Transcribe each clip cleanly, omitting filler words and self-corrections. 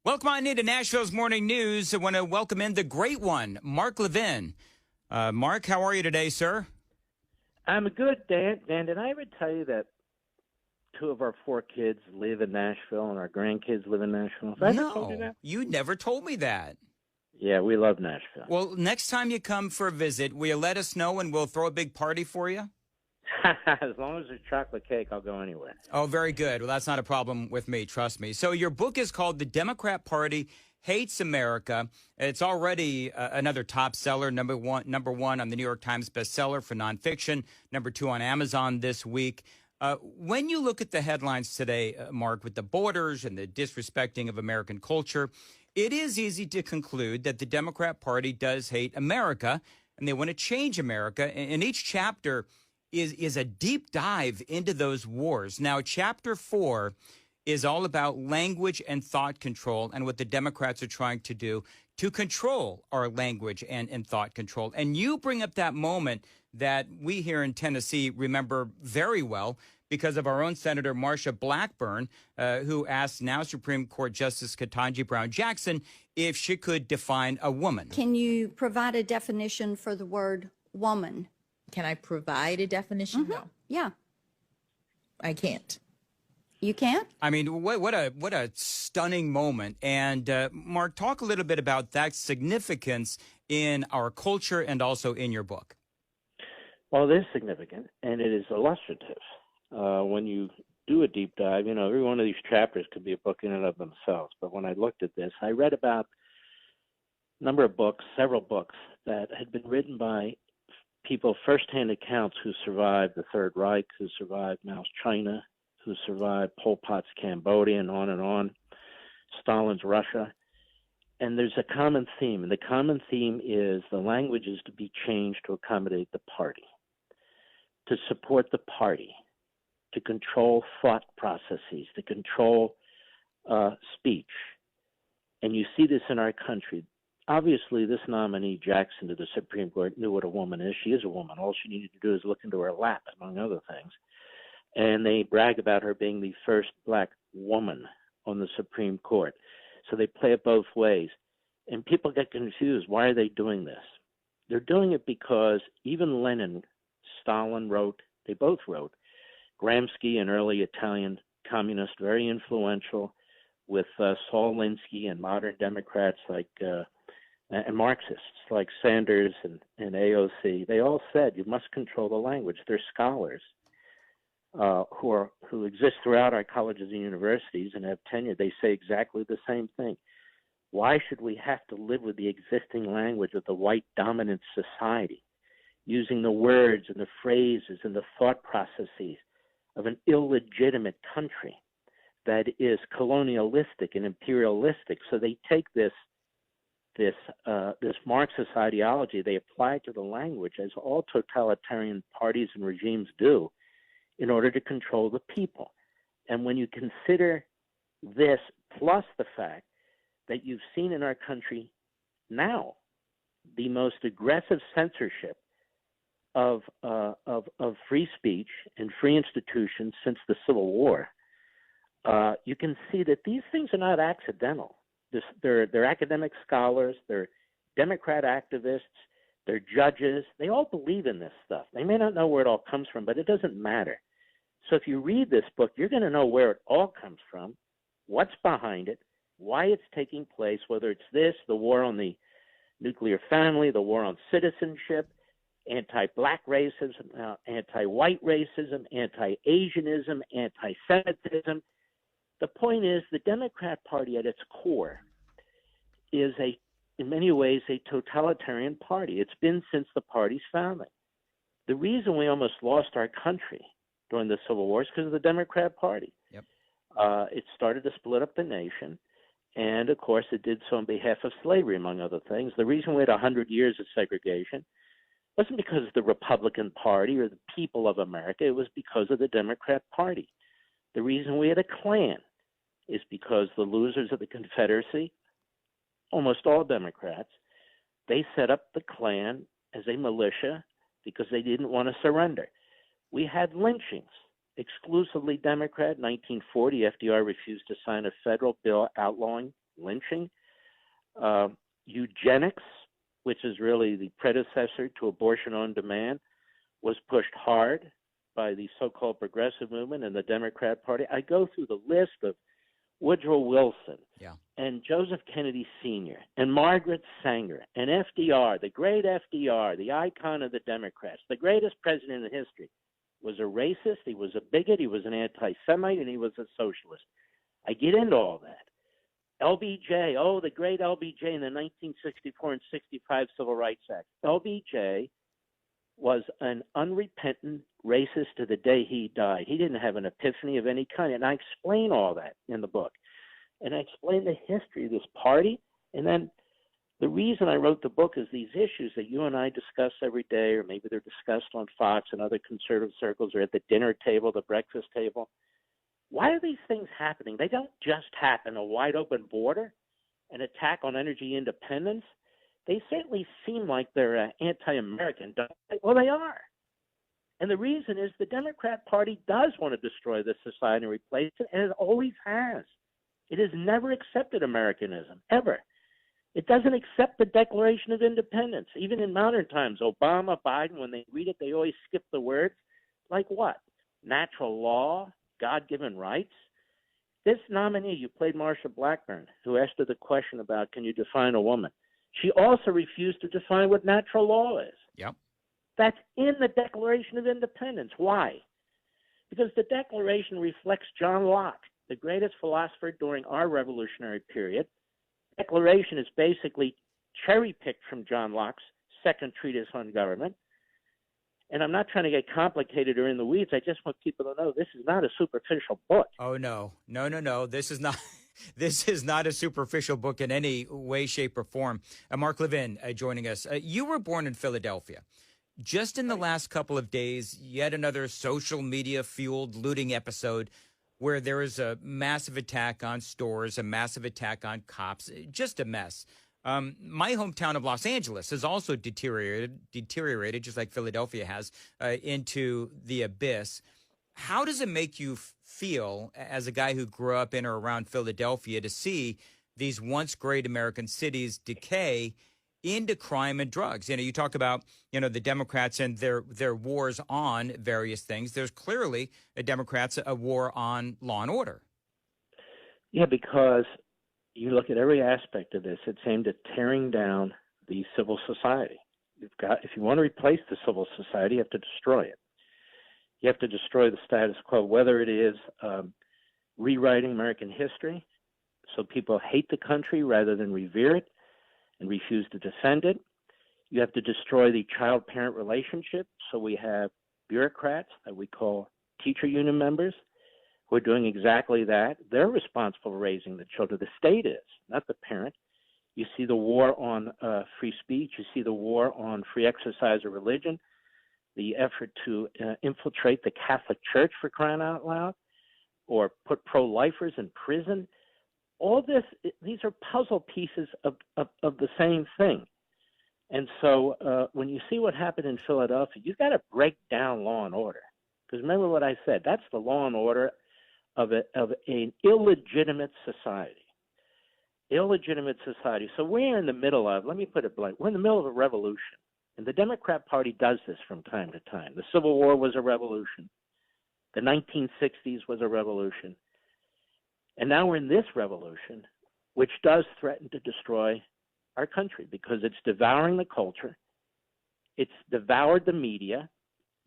Welcome on into Nashville's Morning News. I want to welcome in the great one, Mark Levin. Mark, how are you today, sir? I'm good, Dan. Dan, did I ever tell you that two of our four kids live in Nashville and our grandkids live in Nashville? Have I ever told you that? You never told me that. Yeah, we love Nashville. Well, next time you come for a visit, will you let us know and we'll throw a big party for you? As long as there's chocolate cake, I'll go anywhere. Oh, very good. Well, that's not a problem with me, trust me. So your book is called The Democrat Party Hates America. It's already another top seller, number one on the New York Times bestseller for nonfiction, number 2 on Amazon this week. When you look at the headlines today, Mark, with the borders and the disrespecting of American culture, it is easy to conclude that the Democrat Party does hate America and they want to change America. And each chapter is a deep dive into those wars. Now, Chapter 4 is all about language and thought control and what the Democrats are trying to do to control our language and thought control. And you bring up that moment that we here in Tennessee remember very well because of our own Senator Marsha Blackburn, who asked now Supreme Court Justice Ketanji Brown Jackson if she could define a woman. Can you provide a definition for the word woman? Can I provide a definition? Mm-hmm. No, Yeah. I can't. You can't? I mean, what a stunning moment. And Mark, talk a little bit about that significance in our culture and also in your book. Well, it is significant, and it is illustrative. When you do a deep dive, every one of these chapters could be a book in and of themselves. But when I looked at this, I read about a number of books, several books, that had been written by people, firsthand accounts, who survived the Third Reich, who survived Mao's China, who survived Pol Pot's Cambodia, and on, Stalin's Russia. And there's a common theme, and the common theme is the language is to be changed to accommodate the party, to support the party, to control thought processes, to control speech. And you see this in our country. Obviously, this nominee, Jackson, to the Supreme Court, knew what a woman is. She is a woman. All she needed to do is look into her lap, among other things. And they brag about her being the first black woman on the Supreme Court. So they play it both ways. And people get confused. Why are they doing this? They're doing it because even Lenin, Stalin wrote, they both wrote, Gramsci, an early Italian communist, very influential, with Saul Alinsky and modern Democrats like and Marxists like Sanders and AOC, they all said you must control the language. They're scholars who exist throughout our colleges and universities and have tenure. They say exactly the same thing. Why should we have to live with the existing language of the white dominant society, using the words and the phrases and the thought processes of an illegitimate country that is colonialistic and imperialistic? So they take this Marxist ideology, they apply it to the language, as all totalitarian parties and regimes do, in order to control the people. And when you consider this, plus the fact that you've seen in our country now the most aggressive censorship of free speech and free institutions since the Civil War, you can see that these things are not accidental. They're academic scholars, they're Democrat activists, they're judges. They all believe in this stuff. They may not know where it all comes from, but it doesn't matter. So if you read this book, you're going to know where it all comes from, what's behind it, why it's taking place, whether it's this, the war on the nuclear family, the war on citizenship, anti-black racism, anti-white racism, anti-Asianism, anti-Semitism. The point is the Democrat Party at its core is in many ways a totalitarian party. It's been since the party's founding. The reason we almost lost our country during the Civil War is because of the Democrat Party. Yep. It started to split up the nation, and of course it did so on behalf of slavery, among other things. The reason we had 100 years of segregation wasn't because of the Republican Party or the people of America. It was because of the Democrat Party. The reason we had a Klan is because the losers of the Confederacy, almost all Democrats, they set up the Klan as a militia because they didn't want to surrender. We had lynchings, exclusively Democrat. 1940, FDR refused to sign a federal bill outlawing lynching. Eugenics, which is really the predecessor to abortion on demand, was pushed hard by the so-called progressive movement and the Democrat Party. I go through the list of Woodrow Wilson and Joseph Kennedy Sr. and Margaret Sanger and FDR, the great FDR, the icon of the Democrats, the greatest president in history, was a racist, he was a bigot, he was an anti-Semite, and he was a socialist. I get into all that. LBJ, the great LBJ in the 1964 and 65 Civil Rights Act. LBJ was an unrepentant racist to the day he died. He didn't have an epiphany of any kind, and I explain all that in the book. And I explain the history of this party, and then the reason I wrote the book is these issues that you and I discuss every day, or maybe they're discussed on Fox and other conservative circles, or at the dinner table, the breakfast table. Why are these things happening? They don't just happen. A wide open border, an attack on energy independence. They certainly seem like they're anti-American, don't they? Well, they are. And the reason is the Democrat Party does want to destroy this society and replace it, and it always has. It has never accepted Americanism, ever. It doesn't accept the Declaration of Independence. Even in modern times, Obama, Biden, when they read it, they always skip the words. Like what? Natural law, God-given rights. This nominee, you played Marsha Blackburn, who asked her the question about, can you define a woman? She also refused to define what natural law is. Yep. That's in the Declaration of Independence. Why? Because the Declaration reflects John Locke, the greatest philosopher during our revolutionary period. The Declaration is basically cherry-picked from John Locke's second treatise on government. And I'm not trying to get complicated or in the weeds. I just want people to know this is not a superficial book. Oh, no. This is not. This is not a superficial book in any way, shape, or form. Mark Levin joining us. You were born in Philadelphia. Just in the last couple of days, yet another social media-fueled looting episode where there is a massive attack on stores, a massive attack on cops, just a mess. My hometown of Los Angeles has also deteriorated just like Philadelphia has, into the abyss. How does it make you feel as a guy who grew up in or around Philadelphia to see these once great American cities decay into crime and drugs? You talk about, the Democrats and their wars on various things. There's clearly a war on law and order. Yeah, because you look at every aspect of this, it's aimed at tearing down the civil society. If you want to replace the civil society, you have to destroy it. You have to destroy the status quo, whether it is rewriting American history so people hate the country rather than revere it and refuse to defend it. You have to destroy the child-parent relationship, so we have bureaucrats that we call teacher union members who are doing exactly that. They're responsible for raising the children. The state is, not the parent. You see the war on free speech. You see the war on free exercise of religion, the effort to infiltrate the Catholic Church, for crying out loud, or put pro-lifers in prison. All this, these are puzzle pieces of the same thing. And so when you see what happened in Philadelphia, you've got to break down law and order. Because remember what I said, that's the law and order of an illegitimate society. Illegitimate society. So we're in the middle of, let me put it blunt, we're in the middle of a revolution. And the Democrat Party does this from time to time. The Civil War was a revolution. The 1960s was a revolution. And now we're in this revolution, which does threaten to destroy our country because it's devouring the culture. It's devoured the media.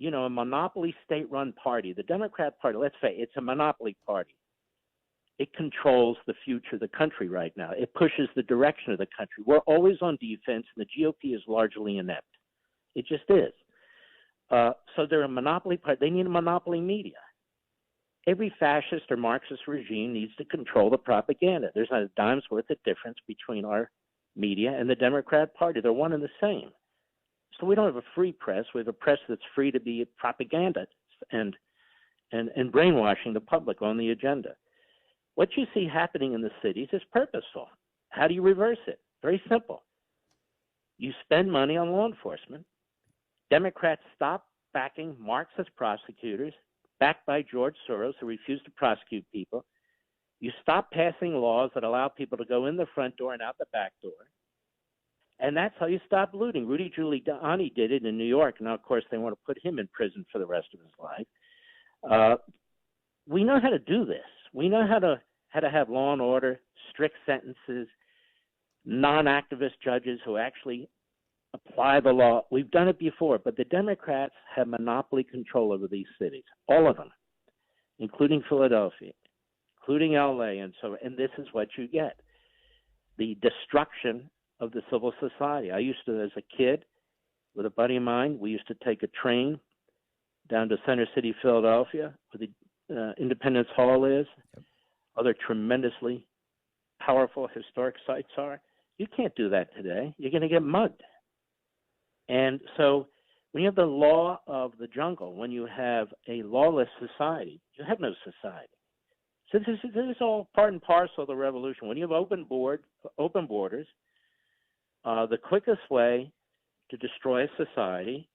A monopoly state-run party, the Democrat Party, let's say it's a monopoly party. It controls the future of the country right now. It pushes the direction of the country. We're always on defense, and the GOP is largely inept. It just is. So they're a monopoly party. They need a monopoly media. Every fascist or Marxist regime needs to control the propaganda. There's not a dime's worth of difference between our media and the Democrat Party. They're one and the same. So we don't have a free press. We have a press that's free to be propaganda and brainwashing the public on the agenda. What you see happening in the cities is purposeful. How do you reverse it? Very simple. You spend money on law enforcement. Democrats stop backing Marxist prosecutors, backed by George Soros, who refused to prosecute people. You stop passing laws that allow people to go in the front door and out the back door. And that's how you stop looting. Rudy Giuliani did it in New York. Now, of course, they want to put him in prison for the rest of his life. We know how to do this. We know how to have law and order, strict sentences, non-activist judges who actually apply the law. We've done it before, but the Democrats have monopoly control over these cities, all of them, including Philadelphia, including LA, and this is what you get: the destruction of the civil society. I used to, as a kid, with a buddy of mine, we used to take a train down to Center City, Philadelphia, where the Independence Hall is. Yep. Other tremendously powerful historic sites are. You can't do that today. You're going to get mugged. And so when you have the law of the jungle, when you have a lawless society, you have no society. So this is all part and parcel of the revolution. When you have open borders, the quickest way to destroy a society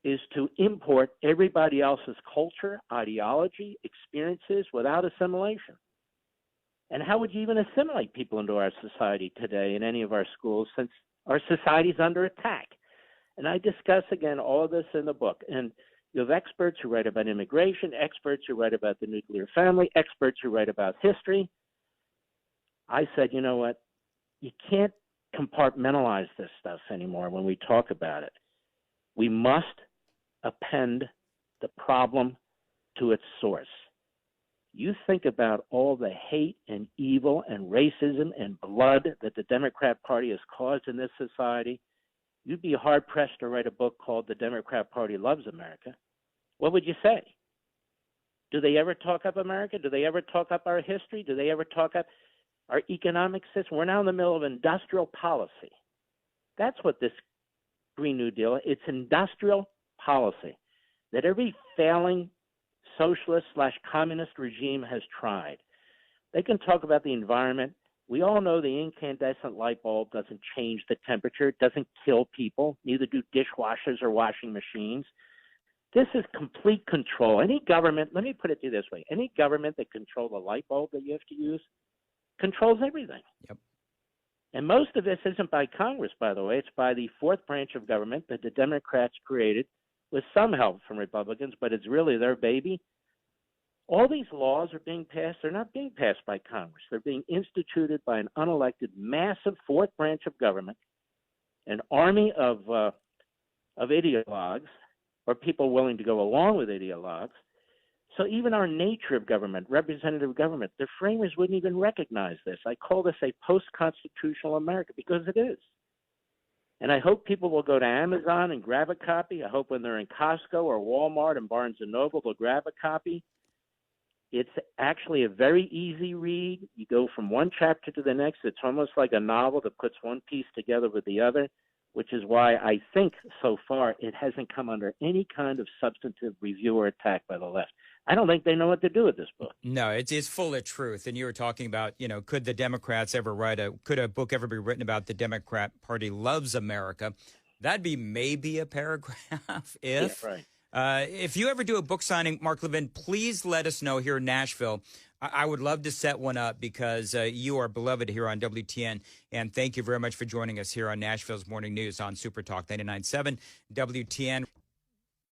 is to import everybody else's culture, ideology, experiences without assimilation. And how would you even assimilate people into our society today in any of our schools, since our society is under attack? And I discuss, again, all of this in the book. And you have experts who write about immigration, experts who write about the nuclear family, experts who write about history. I said, you know what? You can't compartmentalize this stuff anymore when we talk about it. We must append the problem to its source. You think about all the hate and evil and racism and blood that the Democrat Party has caused in this society, you'd be hard-pressed to write a book called The Democrat Party Loves America. What would you say? Do they ever talk up America? Do they ever talk up our history? Do they ever talk up our economic system? We're now in the middle of industrial policy. That's what this Green New Deal is. It's industrial policy that every failing socialist/communist regime has tried. They can talk about the environment. We all know the incandescent light bulb doesn't change the temperature. It doesn't kill people. Neither do dishwashers or washing machines. This is complete control. Any government, let me put it to you this way, any government that controls the light bulb that you have to use controls everything. Yep. And most of this isn't by Congress, by the way. It's by the fourth branch of government that the Democrats created with some help from Republicans, but it's really their baby. All these laws are being passed. They're not being passed by Congress. They're being instituted by an unelected, massive fourth branch of government, an army of ideologues, or people willing to go along with ideologues. So even our nature of government, representative government, the framers wouldn't even recognize this. I call this a post-constitutional America because it is. And I hope people will go to Amazon and grab a copy. I hope when they're in Costco or Walmart and Barnes & Noble, they'll grab a copy. It's actually a very easy read. You go from one chapter to the next. It's almost like a novel that puts one piece together with the other, which is why I think so far it hasn't come under any kind of substantive review or attack by the left. I don't think they know what to do with this book. No, it's full of truth. And you were talking about, could the Democrats ever could a book ever be written about the Democrat Party loves America? That'd be maybe a paragraph if. Yeah, right. If you ever do a book signing, Mark Levin, please let us know here in Nashville. I would love to set one up because you are beloved here on WTN. And thank you very much for joining us here on Nashville's Morning News on Super Talk 99.7 WTN.